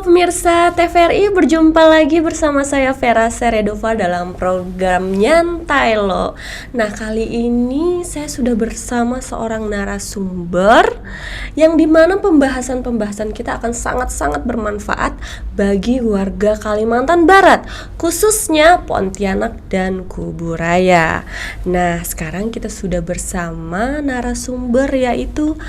Halo pemirsa TVRI, berjumpa lagi bersama saya Vera Seredova dalam program Nyantai Lo. Nah, kali ini saya sudah bersama seorang narasumber yang dimana pembahasan kita akan sangat-sangat bermanfaat bagi warga Kalimantan Barat, khususnya Pontianak dan Kuburaya. Nah, sekarang kita sudah bersama narasumber yaitu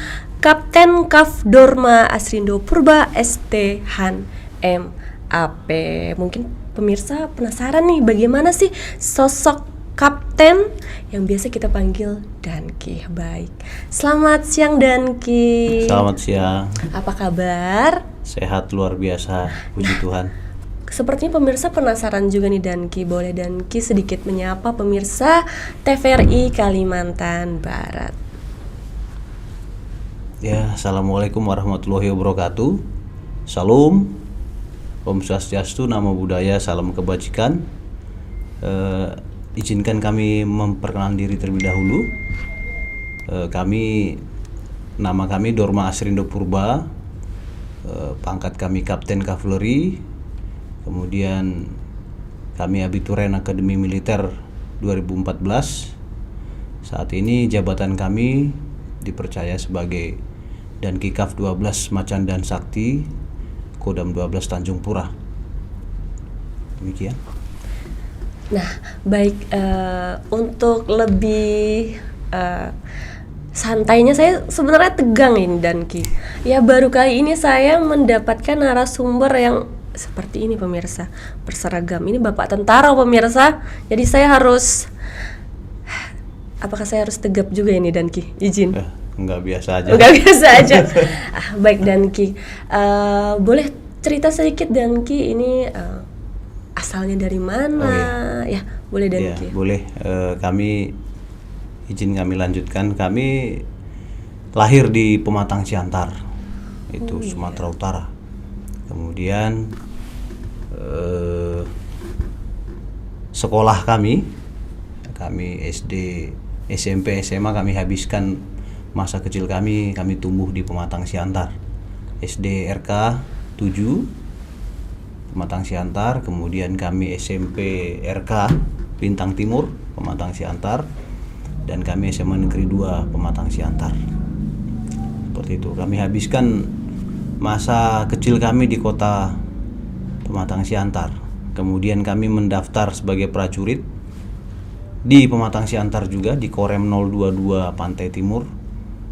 Kapten Kaf Dorma Asrindo Purba ST Han MAP. Mungkin pemirsa penasaran nih, bagaimana sih sosok kapten yang biasa kita panggil Danki. Baik, selamat siang Danki. Selamat siang. Apa kabar? Sehat luar biasa, puji Tuhan. Sepertinya pemirsa penasaran juga nih Danki. Boleh Danki sedikit menyapa pemirsa TVRI Kalimantan Barat? Ya, assalamualaikum warahmatullahi wabarakatuh. Salam, Om Swastiastu, Namo Buddhaya, salam kebajikan. Izinkan kami memperkenalkan diri terlebih dahulu. Nama kami Dorma Asrindo Purba, pangkat kami Kapten Kavaleri. Kemudian kami abituren Akademi Militer 2014. Saat ini jabatan kami dipercaya sebagai Danki Kaf 12 Macan dan Sakti, Kodam 12 Tanjung Pura. Demikian. Nah, baik, untuk lebih santainya saya sebenarnya tegang ini Danki. Ya, baru kali ini saya mendapatkan narasumber yang seperti ini pemirsa, berseragam. Ini Bapak tentara pemirsa. Jadi saya harus, apakah saya harus tegap juga ini Danki? Izin. Enggak biasa aja. Enggak biasa aja. Baik Danki, boleh cerita sedikit Danki ini asalnya dari mana? Oh, iya. Ya, boleh Danki. Ya, boleh. Izin kami lanjutkan. Kami lahir di Pematang Siantar, itu Sumatera Utara. Kemudian sekolah kami SD, SMP, SMA kami habiskan masa kecil kami tumbuh di Pematang Siantar. SD RK 7 Pematang Siantar, kemudian kami SMP RK Bintang Timur Pematang Siantar, dan kami SMA Negeri 2 Pematang Siantar. Seperti itu. Kami habiskan masa kecil kami di kota Pematang Siantar. Kemudian kami mendaftar sebagai prajurit di Pematang Siantar juga, di Korem 022 Pantai Timur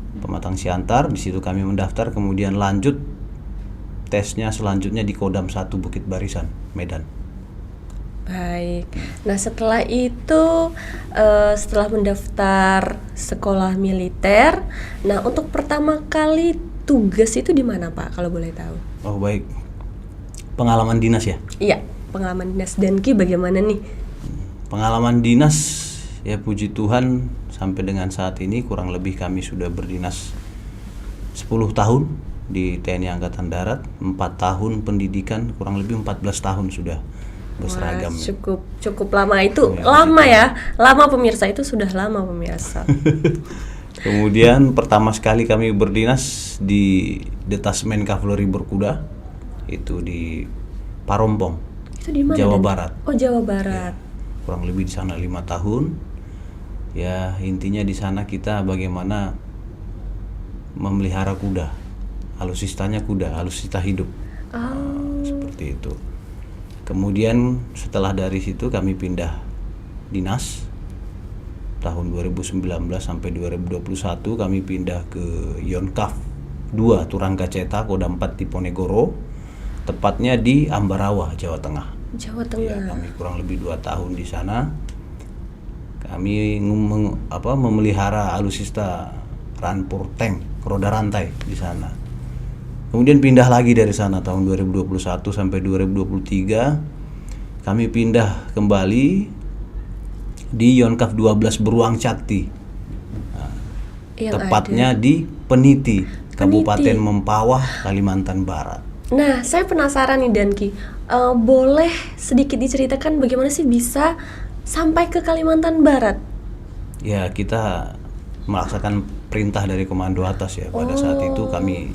Pematang Siantar. Di situ kami mendaftar, kemudian lanjut tesnya selanjutnya di Kodam 1 Bukit Barisan, Medan. Baik. Nah, setelah itu setelah mendaftar sekolah militer, nah untuk pertama kali tugas itu di mana Pak, kalau boleh tahu? Oh, baik. Pengalaman dinas ya? Iya, pengalaman dinas Danki bagaimana nih? Pengalaman dinas, ya puji Tuhan sampai dengan saat ini kurang lebih kami sudah berdinas 10 tahun di TNI Angkatan Darat, 4 tahun pendidikan, kurang lebih 14 tahun sudah berseragam. Wah, cukup lama itu. Ya, lama ya. Lama pemirsa, itu sudah lama pemirsa. Kemudian pertama sekali kami berdinas di Detasmen Kavaleri Berkuda, itu di Parompong. Itu di mana? Jawa Barat. Oh, Jawa Barat. Ya, kurang lebih di sana 5 tahun. Ya, intinya di sana kita bagaimana memelihara kuda, alusistanya kuda, alusista hidup. Seperti itu. Kemudian setelah dari situ kami pindah dinas tahun 2019 sampai 2021. Kami pindah ke Yonkaf 2 Turangga Ceta, Kodam 4 Diponegoro, tepatnya di Ambarawa, Jawa Tengah. Jawa Tengah. Ya, kami kurang lebih 2 tahun di sana. Kami memelihara alusista Rampur tank, roda rantai di sana. Kemudian pindah lagi dari sana tahun 2021 sampai 2023. Kami pindah kembali di Yonkaf 12 Beruang Cakti. Nah, tepatnya di Peniti, Kabupaten Mempawah, Kalimantan Barat. Nah, saya penasaran nih Danki. Boleh sedikit diceritakan bagaimana sih bisa sampai ke Kalimantan Barat? Ya, kita melaksanakan perintah dari komando atas ya. Pada saat itu kami,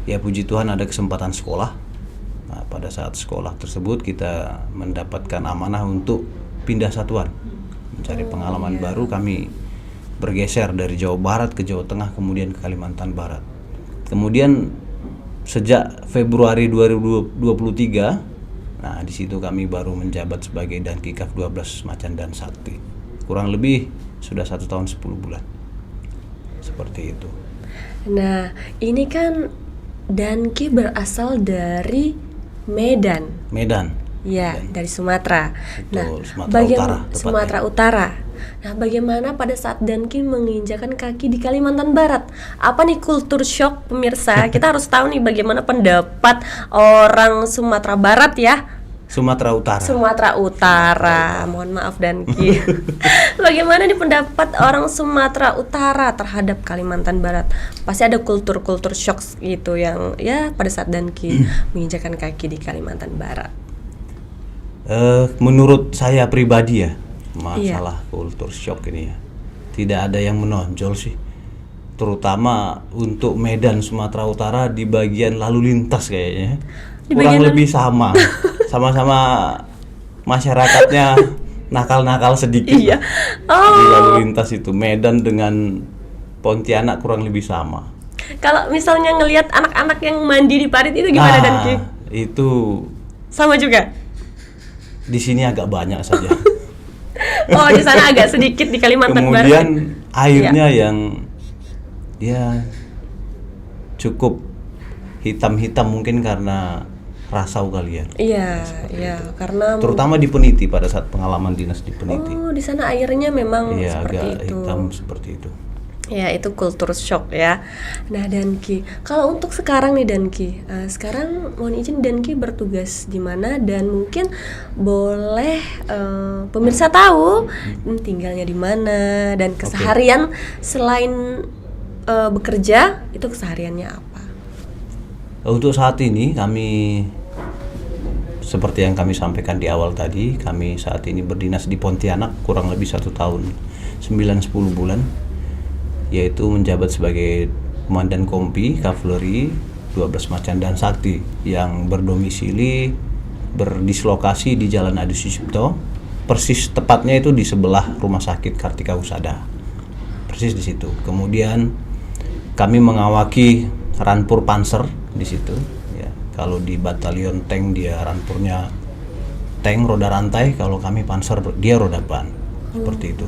ya puji Tuhan ada kesempatan sekolah pada saat sekolah tersebut kita mendapatkan amanah untuk pindah satuan, mencari pengalaman baru. Kami bergeser dari Jawa Barat ke Jawa Tengah, kemudian ke Kalimantan Barat. Kemudian sejak Februari 2023, nah di situ kami baru menjabat sebagai Danki KAF 12 Macan dan Sakti. Kurang lebih sudah 1 tahun 10 bulan. Seperti itu. Nah, ini kan Danki berasal dari Medan. Ya, dari Sumatera. Betul, Sumatera bagaimana Utara, tepatnya. Sumatera Utara. Nah, bagaimana pada saat Danki menginjakan kaki di Kalimantan Barat? Apa nih kultur shock pemirsa? Kita harus tahu nih bagaimana pendapat orang Sumatera Barat ya. Sumatera Utara. Sumatera Utara. Mohon maaf Danki. Bagaimana nih pendapat orang Sumatera Utara terhadap Kalimantan Barat? Pasti ada kultur-kultur shock gitu yang ya pada saat Danki menginjakan kaki di Kalimantan Barat. Menurut saya pribadi ya, masalah kultur shock ini ya, tidak ada yang menonjol sih. Terutama untuk Medan Sumatera Utara di bagian lalu lintas kayaknya. Kurang lebih sama. Sama-sama masyarakatnya nakal-nakal sedikit. Iya. Di lalu lintas itu Medan dengan Pontianak kurang lebih sama. Kalau misalnya ngelihat anak-anak yang mandi di parit itu gimana Danki? Itu Sama juga. di sini agak banyak saja. Oh, di sana agak sedikit di Kalimantan Barat. Kemudian airnya yang ya cukup hitam-hitam mungkin karena rasau kalian. Iya, karena Terutama di Peniti pada saat pengalaman dinas di Peniti. oh, di sana airnya memang Iya, seperti agak itu. hitam seperti itu. Ya, itu kultur shock ya. Nah, Danki, kalau untuk sekarang nih Danki, sekarang mohon izin Danki bertugas di mana dan mungkin boleh pemirsa tahu tinggalnya di mana dan keseharian selain bekerja itu kesehariannya apa? Untuk saat ini kami seperti yang kami sampaikan di awal tadi, kami saat ini berdinas di Pontianak kurang lebih 1 tahun 9-10 bulan, yaitu menjabat sebagai Komandan Kompi Kavaleri 12 Macan dan Sakti yang berdislokasi di Jalan Adi Sucipto, persis tepatnya itu di sebelah Rumah Sakit Kartika Husada, persis di situ. Kemudian kami mengawaki Ranpur Panser di situ. Ya, kalau di batalion tank dia Ranpurnya tank roda rantai, kalau kami Panser dia roda ban, seperti itu.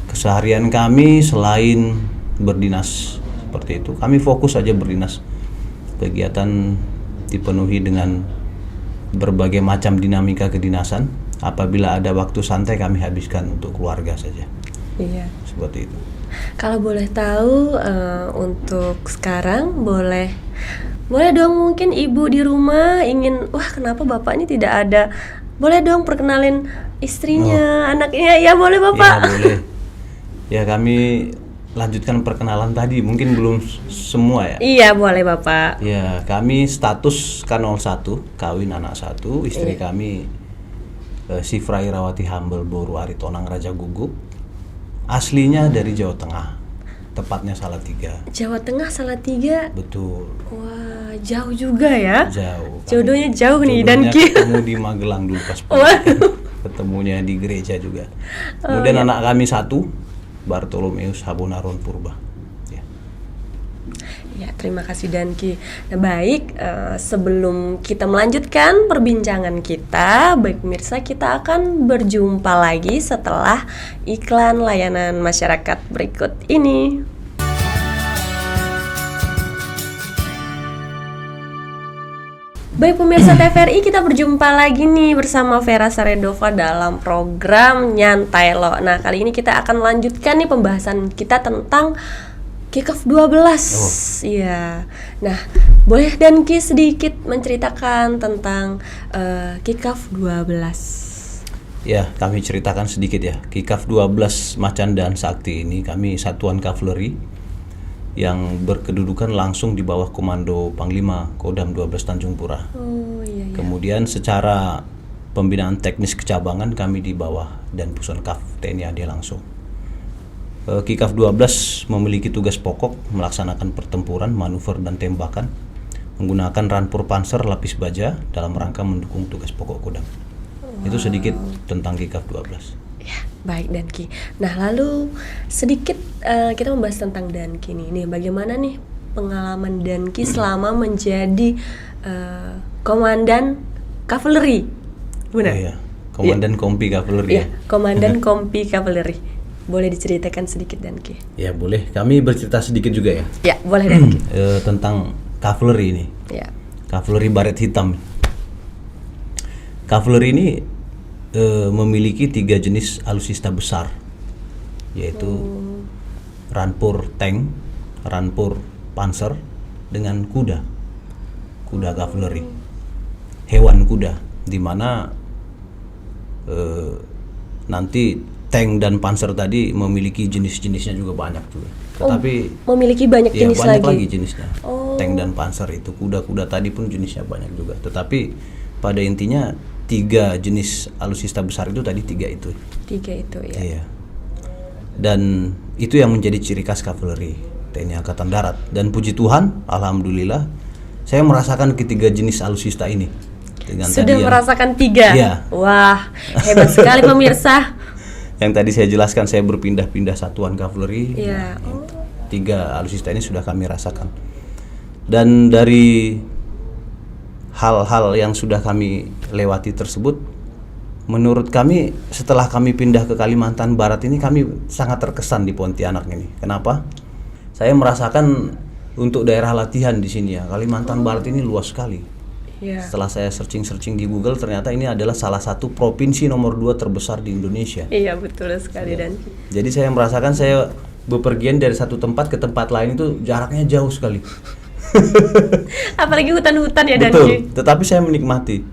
Keseharian kami selain berdinas seperti itu, kami fokus saja berdinas. Kegiatan dipenuhi dengan berbagai macam dinamika kedinasan. Apabila ada waktu santai kami habiskan untuk keluarga saja. Iya. Seperti itu. Kalau boleh tahu untuk sekarang boleh dong mungkin ibu di rumah ingin kenapa bapak ini tidak ada, boleh dong perkenalin istrinya, anaknya ya boleh bapak. Ya boleh. Ya kami lanjutkan perkenalan tadi, mungkin belum semua ya. Iya boleh bapak. Ya kami status K01, kawin anak 1, istri kami Sifra Irawati Hambel Boru Aritonang Raja Gugup, aslinya dari Jawa Tengah, tepatnya Salatiga. Jawa Tengah Salatiga. Betul. Wah jauh juga ya. Jauh. Jodohnya jauh nih Jodohnya Danki. ketemu di Magelang dulu pas pendidikan. Ketemunya di gereja juga. Kemudian anak kami 1, Bartolomeus Habonaron Purba. Ya, terima kasih Danki. Nah, baik, sebelum kita melanjutkan perbincangan kita, baik pemirsa, kita akan berjumpa lagi setelah iklan layanan masyarakat berikut ini. Baik pemirsa TVRI, kita berjumpa lagi nih bersama Vera Saredova dalam program Nyantai Lo. Nah, kali ini kita akan melanjutkan nih pembahasan kita tentang KAF 12. Iya. Nah, boleh Danki sedikit menceritakan tentang KAF 12? Ya, kami ceritakan sedikit ya. KAF 12 Macan dan Sakti ini kami satuan kavaleri yang berkedudukan langsung di bawah Komando Panglima Kodam 12 Tanjung Pura. Oh iya. Kemudian secara pembinaan teknis kecabangan kami di bawah dan Pusenkaf TNI AD langsung. KAF 12 memiliki tugas pokok melaksanakan pertempuran, manuver dan tembakan menggunakan rampur panser lapis baja dalam rangka mendukung tugas pokok Kodam. Itu sedikit tentang Kikaf 12. Ya, baik Danki. Nah, lalu sedikit kita membahas tentang Danki nih. Nih, bagaimana nih pengalaman Danki selama menjadi komandan kavaleri? Benar? Oh, iya. Komandan Kompi Kavaleri. Iya, komandan Kompi Kavaleri. Boleh diceritakan sedikit Danki? Ya boleh. Kami bercerita sedikit juga ya. Ya, boleh Danki. Tentang kavaleri ini. Ya. Kavaleri baret hitam. Kavaleri ini memiliki 3 jenis alutsista besar, yaitu rampur tank, rampur panser, dengan kuda kavaleri, hewan kuda, di mana nanti tank dan panser tadi memiliki jenis-jenisnya juga banyak juga. Tetapi memiliki banyak ya, jenis banyak lagi. lagi jenisnya. Tank dan panser itu, kuda-kuda tadi pun jenisnya banyak juga. Tetapi pada intinya 3 jenis alutsista besar itu tadi 3 itu. 3 itu ya. Iya. Dan itu yang menjadi ciri khas kavaleri TNI Angkatan Darat. Dan puji Tuhan, alhamdulillah, saya merasakan ketiga jenis alutsista ini. Dengan Sudah tadi yang- merasakan 3. Iya. Wah, hebat sekali pemirsa. Yang tadi saya jelaskan, saya berpindah-pindah satuan kavaleri. Iya. Nah, 3 alutsista ini sudah kami rasakan. Dan dari hal-hal yang sudah kami lewati tersebut, menurut kami setelah kami pindah ke Kalimantan Barat ini, kami sangat terkesan di Pontianak ini. Kenapa? Saya merasakan untuk daerah latihan di sini ya, Kalimantan Barat ini luas sekali. Iya. Setelah saya searching di Google, ternyata ini adalah salah satu provinsi nomor 2 terbesar di Indonesia. Iya, betul sekali Danki. Jadi saya merasakan saya bepergian dari satu tempat ke tempat lain itu jaraknya jauh sekali. Apalagi hutan-hutan ya Danki. Betul, tetapi saya menikmati.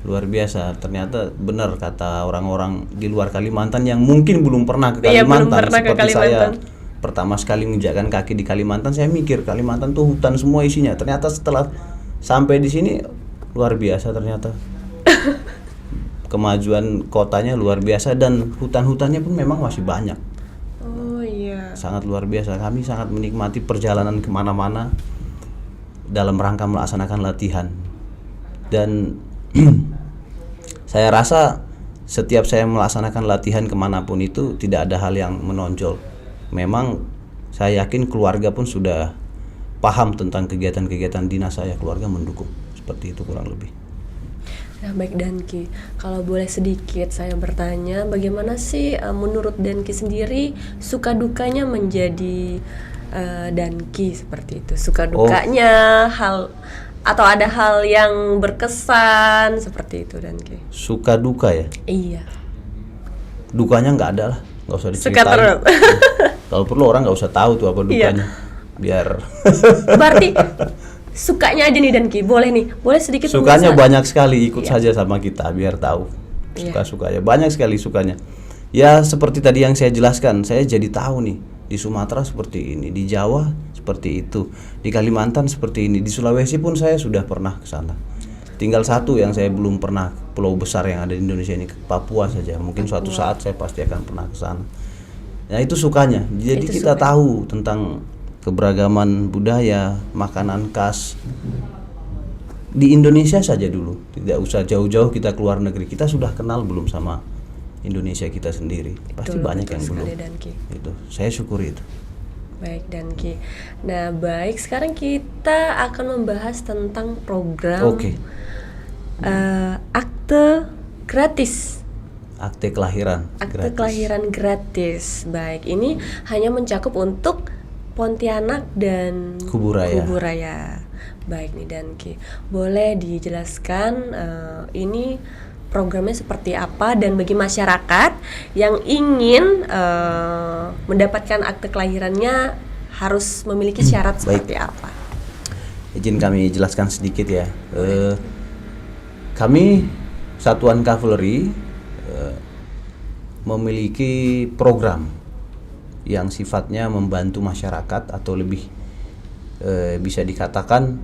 Luar biasa, ternyata benar kata orang-orang di luar Kalimantan yang mungkin belum pernah ke Iya, belum Kalimantan. pernah ke Seperti saya Kalimantan. pertama sekali menginjakkan kaki di Kalimantan, saya mikir Kalimantan tuh hutan semua isinya. Ternyata setelah sampai di sini luar biasa ternyata. Kemajuan kotanya luar biasa dan hutan-hutannya pun memang masih banyak. Oh iya. Sangat luar biasa. Kami sangat menikmati perjalanan kemana-mana dalam rangka melaksanakan latihan. Dan saya rasa setiap saya melaksanakan latihan kemanapun itu tidak ada hal yang menonjol. Memang saya yakin keluarga pun sudah paham tentang kegiatan-kegiatan dinas saya. Keluarga mendukung. Seperti itu kurang lebih. Nah, baik Danki, kalau boleh sedikit saya bertanya, bagaimana sih menurut Danki sendiri suka dukanya menjadi Danki seperti itu? Suka dukanya hal atau ada hal yang berkesan seperti itu Danki? Suka duka ya? Iya. Dukanya nggak ada lah, nggak usah Suka diceritain. terus. Kalau perlu orang nggak usah tahu tuh apa dukanya. Biar Berarti sukanya aja nih Danki, boleh nih, boleh sedikit sukanya pemirsa. banyak sekali, ikut Iya. saja sama kita biar tahu. Iya. Suka-sukanya banyak sekali sukanya. Ya seperti tadi yang saya jelaskan, saya jadi tahu nih di Sumatera seperti ini, di Jawa seperti itu, di Kalimantan seperti ini, di Sulawesi pun saya sudah pernah ke sana. Tinggal satu yang saya belum pernah, pulau besar yang ada di Indonesia ini, Papua saja. Mungkin suatu saat saya pasti akan pernah ke sana. Nah itu sukanya. Jadi Itu kita sukanya. tahu tentang keberagaman budaya, makanan khas di Indonesia saja dulu. Tidak usah jauh-jauh kita keluar negeri. Kita sudah kenal belum sama Indonesia kita sendiri? Pasti Betul, banyak betul yang belum. sekali, Danki. Itu, saya syukuri itu. Baik Danki. Nah, baik, sekarang kita akan membahas tentang program Oke. akte gratis. Akte kelahiran. Akte gratis. kelahiran gratis. Baik, ini hanya mencakup untuk Pontianak dan Kuburaya. Kuburaya. Baik nih Danki, boleh dijelaskan ini programnya seperti apa dan bagi masyarakat yang ingin mendapatkan akte kelahirannya harus memiliki syarat Baik. seperti apa? Izin kami jelaskan sedikit ya. Kami Satuan Kavaleri memiliki program yang sifatnya membantu masyarakat atau lebih bisa dikatakan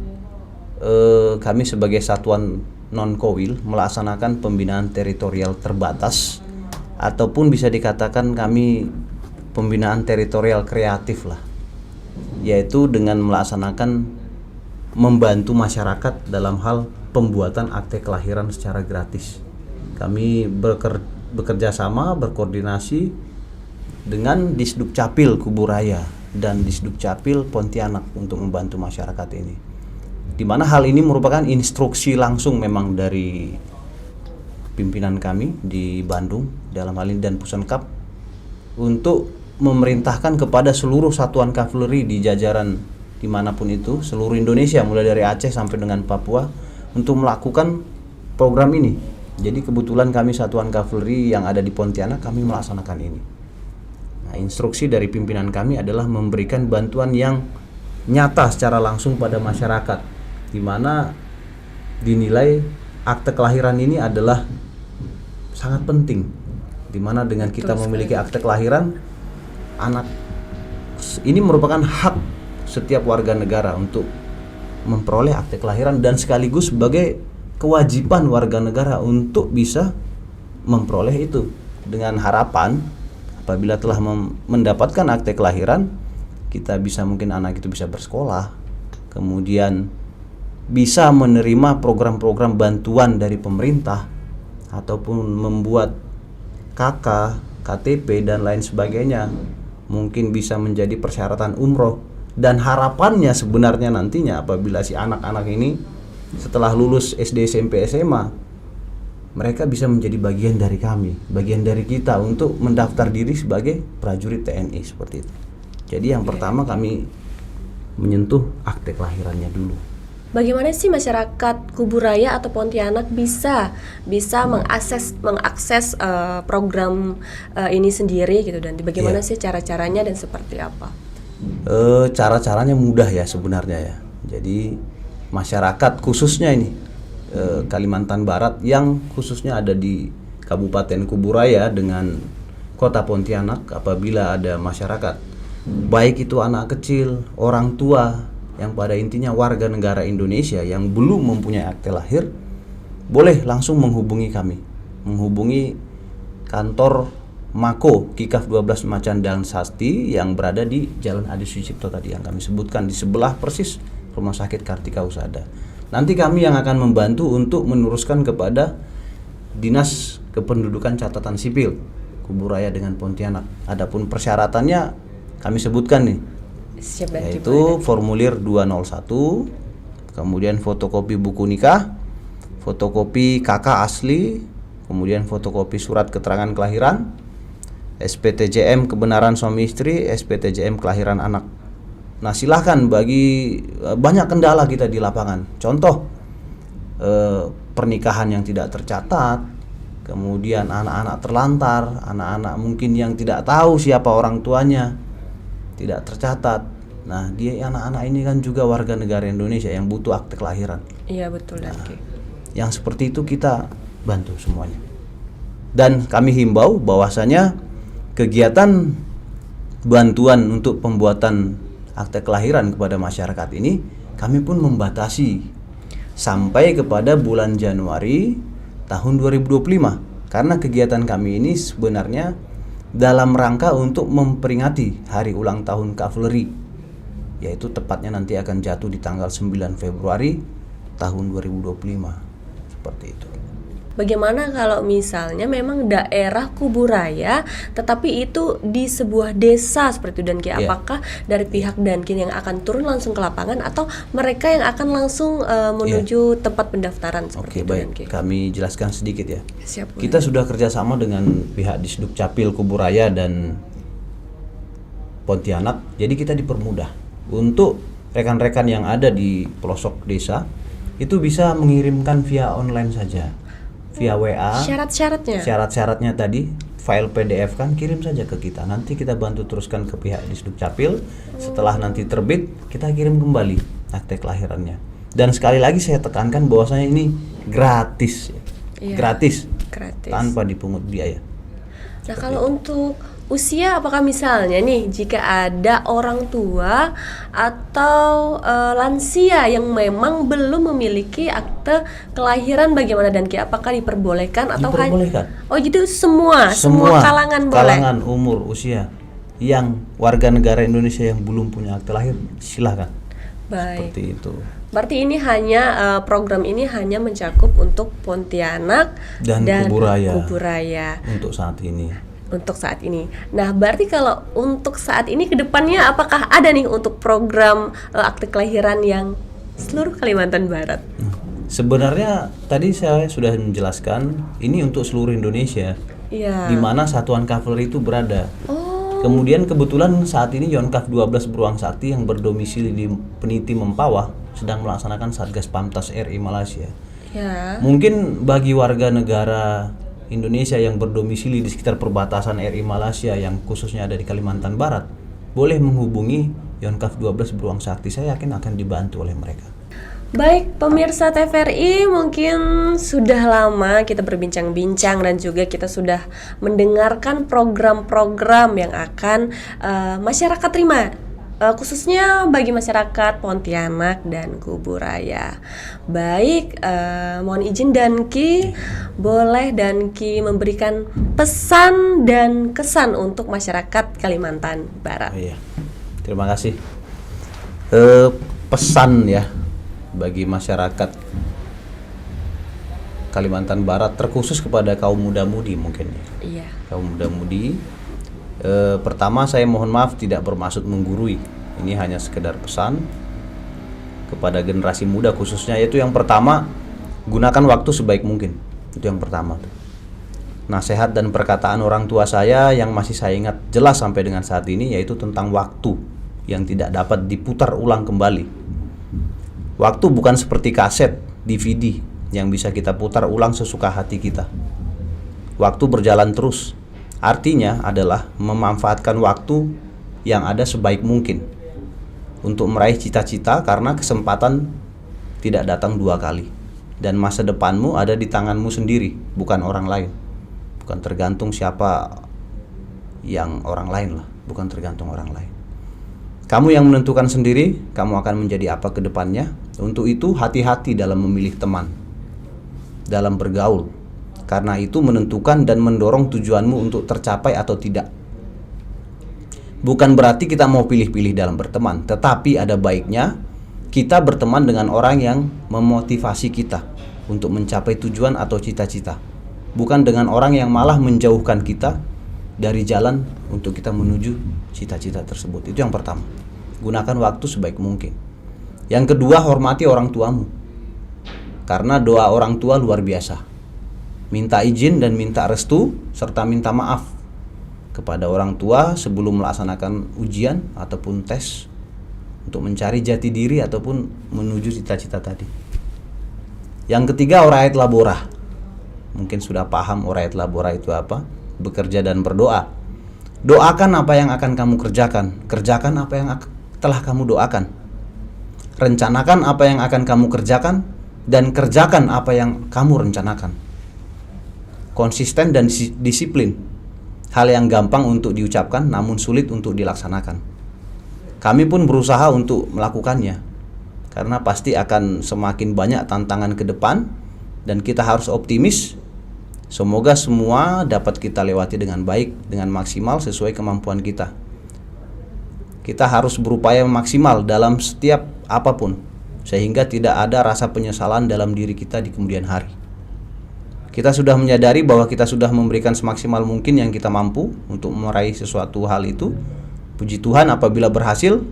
kami sebagai satuan non-kowil melaksanakan pembinaan teritorial terbatas ataupun bisa dikatakan kami pembinaan teritorial kreatif lah, yaitu dengan melaksanakan membantu masyarakat dalam hal pembuatan akte kelahiran secara gratis. Kami bekerja sama, berkoordinasi dengan Disduk Capil Kuburaya dan Disduk Capil Pontianak untuk membantu masyarakat ini. Di mana hal ini merupakan instruksi langsung memang dari pimpinan kami di Bandung dalam hal ini dan Pusenkap untuk memerintahkan kepada seluruh satuan kavaleri di jajaran dimanapun itu, seluruh Indonesia mulai dari Aceh sampai dengan Papua untuk melakukan program ini. Jadi kebetulan kami satuan kavaleri yang ada di Pontianak, kami melaksanakan ini. Nah, instruksi dari pimpinan kami adalah memberikan bantuan yang nyata secara langsung pada masyarakat, di mana dinilai akte kelahiran ini adalah sangat penting, di mana dengan kita memiliki akte kelahiran anak ini merupakan hak setiap warga negara untuk memperoleh akte kelahiran dan sekaligus sebagai kewajiban warga negara untuk bisa memperoleh itu, dengan harapan apabila telah mendapatkan akte kelahiran, kita bisa, mungkin anak itu bisa bersekolah, kemudian bisa menerima program-program bantuan dari pemerintah ataupun membuat KK, KTP dan lain sebagainya, mungkin bisa menjadi persyaratan umroh. Dan harapannya sebenarnya nantinya apabila si anak-anak ini setelah lulus SD, SMP, SMA, mereka bisa menjadi bagian dari kami, bagian dari kita untuk mendaftar diri sebagai prajurit TNI seperti itu. Jadi yang pertama kami menyentuh akte kelahirannya dulu. Bagaimana sih masyarakat Kuburaya atau Pontianak bisa mengakses program ini sendiri gitu, dan bagaimana sih cara-caranya dan seperti apa? Cara-caranya mudah ya sebenarnya ya. Jadi masyarakat khususnya ini Kalimantan Barat yang khususnya ada di Kabupaten Kuburaya dengan Kota Pontianak, apabila ada masyarakat baik itu anak kecil, orang tua, yang pada intinya warga negara Indonesia yang belum mempunyai akte lahir, boleh langsung menghubungi kami, menghubungi kantor Mako Kikaf 12 Macan dan Sasti yang berada di Jalan Adi Sucipto tadi yang kami sebutkan, di sebelah persis Rumah Sakit Kartika Husada. Nanti kami yang akan membantu untuk meneruskan kepada Dinas Kependudukan Catatan Sipil Kuburaya dengan Pontianak. Adapun persyaratannya kami sebutkan nih, yaitu formulir 201, kemudian fotokopi buku nikah, fotokopi KK asli, kemudian fotokopi surat keterangan kelahiran, SPTJM kebenaran suami istri, SPTJM kelahiran anak. Nah, silahkan, bagi banyak kendala kita di lapangan. Contoh pernikahan yang tidak tercatat, kemudian anak-anak terlantar, anak-anak mungkin yang tidak tahu siapa orang tuanya, tidak tercatat. Nah, dia anak-anak ini kan juga warga negara Indonesia yang butuh akte kelahiran. Iya betul. Nah, yang seperti itu kita bantu semuanya. Dan kami himbau bahwasanya kegiatan bantuan untuk pembuatan akte kelahiran kepada masyarakat ini kami pun membatasi sampai kepada bulan Januari tahun 2025, karena kegiatan kami ini sebenarnya dalam rangka untuk memperingati hari ulang tahun kavaleri, yaitu tepatnya nanti akan jatuh di tanggal 9 Februari tahun 2025 seperti itu. Bagaimana kalau misalnya memang daerah Kuburaya tetapi itu di sebuah desa seperti itu, dan apakah dari pihak Dankin yang akan turun langsung ke lapangan atau mereka yang akan langsung menuju tempat pendaftaran seperti itu? Baik, Dankin, kami jelaskan sedikit ya. Siap, kita sudah kerjasama dengan pihak Disduk Capil Kuburaya dan Pontianak, jadi kita dipermudah untuk rekan-rekan yang ada di pelosok desa itu bisa mengirimkan via online saja, via WA. Syarat-syaratnya tadi file PDF kan, kirim saja ke kita. Nanti kita bantu teruskan ke pihak Disduk Capil. Setelah nanti terbit, kita kirim kembali akte kelahirannya. Dan sekali lagi saya tekankan bahwasanya ini gratis, gratis, tanpa dipungut biaya. Nah, kalau untuk usia, apakah misalnya nih jika ada orang tua atau lansia yang memang belum memiliki akte kelahiran, bagaimana dan apakah diperbolehkan atau diperbolehkan? Oh, jadi semua kalangan boleh. Kalangan umur usia yang warga negara Indonesia yang belum punya akte lahir, silakan. Baik. Seperti itu. Berarti ini hanya program ini hanya mencakup untuk Pontianak Dan Kuburaya. Kuburaya Untuk saat ini. untuk saat ini. Nah, berarti kalau untuk saat ini ke depannya apakah ada nih untuk program akte kelahiran yang seluruh Kalimantan Barat? Sebenarnya tadi saya sudah menjelaskan ini untuk seluruh Indonesia, Iya. di mana satuan kavaleri itu berada. Oh, Kemudian kebetulan saat ini Yonkav 12 Beruang Sakti yang berdomisili di Peniti Mempawah sedang melaksanakan Satgas Pamtas RI Malaysia. ya. Mungkin bagi warga negara Indonesia yang berdomisili di sekitar perbatasan RI Malaysia yang khususnya ada di Kalimantan Barat, boleh menghubungi Yonkav 12 Beruang Sakti. Saya yakin akan dibantu oleh mereka. Baik, pemirsa TVRI, mungkin sudah lama kita berbincang-bincang dan juga kita sudah mendengarkan program-program yang akan masyarakat terima, khususnya bagi masyarakat Pontianak dan Kuburaya. Baik, mohon izin Danki, boleh Danki memberikan pesan dan kesan untuk masyarakat Kalimantan Barat. Iya, terima kasih. Pesan ya bagi masyarakat Kalimantan Barat, terkhusus kepada kaum muda-mudi mungkin ya. Iya. Kaum muda-mudi, pertama saya mohon maaf tidak bermaksud menggurui. Ini hanya sekedar pesan kepada generasi muda khususnya, yaitu yang pertama, gunakan waktu sebaik mungkin. Itu yang pertama. Nasihat dan perkataan orang tua saya yang masih saya ingat jelas sampai dengan saat ini, yaitu tentang waktu yang tidak dapat diputar ulang kembali. Waktu bukan seperti kaset, DVD yang bisa kita putar ulang sesuka hati kita. Waktu berjalan terus. Artinya adalah memanfaatkan waktu yang ada sebaik mungkin untuk meraih cita-cita, karena kesempatan tidak datang dua kali. Dan masa depanmu ada di tanganmu sendiri, bukan orang lain. Bukan tergantung siapa yang orang lain lah, bukan tergantung orang lain. Kamu yang menentukan sendiri, kamu akan menjadi apa ke depannya. Untuk itu hati-hati dalam memilih teman, dalam bergaul. Karena itu menentukan dan mendorong tujuanmu untuk tercapai atau tidak. Bukan berarti kita mau pilih-pilih dalam berteman, tetapi ada baiknya kita berteman dengan orang yang memotivasi kita untuk mencapai tujuan atau cita-cita. Bukan dengan orang yang malah menjauhkan kita dari jalan untuk kita menuju cita-cita tersebut. Itu yang pertama. Gunakan waktu sebaik mungkin. Yang kedua, hormati orang tuamu. Karena doa orang tua luar biasa. Minta izin dan minta restu serta minta maaf kepada orang tua sebelum melaksanakan ujian ataupun tes untuk mencari jati diri ataupun menuju cita-cita tadi. Yang ketiga, orayat labora. Mungkin sudah paham orayat labora itu apa? Bekerja dan berdoa. Doakan apa yang akan kamu kerjakan. Kerjakan apa yang telah kamu doakan. Rencanakan apa yang akan kamu kerjakan dan kerjakan apa yang kamu rencanakan. Konsisten dan disiplin. Hal yang gampang untuk diucapkan namun sulit untuk dilaksanakan. Kami pun berusaha untuk melakukannya, karena pasti akan semakin banyak tantangan ke depan dan kita harus optimis. Semoga semua dapat kita lewati dengan baik, dengan maksimal sesuai kemampuan kita. Kita harus berupaya maksimal dalam setiap apapun, sehingga tidak ada rasa penyesalan dalam diri kita di kemudian hari. Kita sudah menyadari bahwa kita sudah memberikan semaksimal mungkin yang kita mampu untuk meraih sesuatu hal itu. Puji Tuhan apabila berhasil.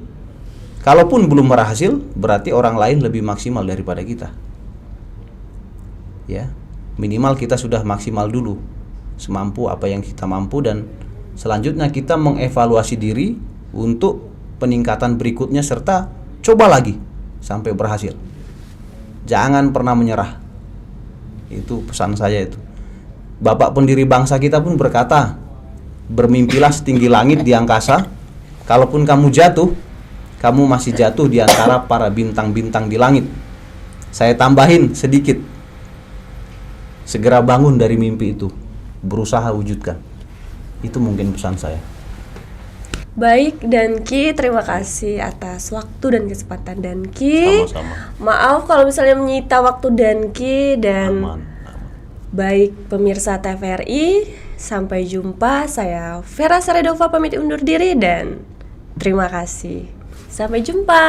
Kalaupun belum berhasil, berarti orang lain lebih maksimal daripada kita. Ya, minimal kita sudah maksimal dulu, semampu apa yang kita mampu, dan selanjutnya kita mengevaluasi diri untuk peningkatan berikutnya serta coba lagi sampai berhasil. Jangan pernah menyerah. Itu pesan saya itu. Bapak pendiri bangsa kita pun berkata, bermimpilah setinggi langit di angkasa. Kalaupun kamu jatuh, kamu masih jatuh di antara para bintang-bintang di langit. Saya tambahin sedikit. Segera bangun dari mimpi itu, berusaha wujudkan. Itu mungkin pesan saya. Baik Danki, terima kasih atas waktu dan kesempatan Danki. Sama-sama. Maaf kalau misalnya menyita waktu Danki dan Aman. baik pemirsa TVRI, sampai jumpa. Saya Vera Seredova pamit undur diri dan terima kasih. Sampai jumpa.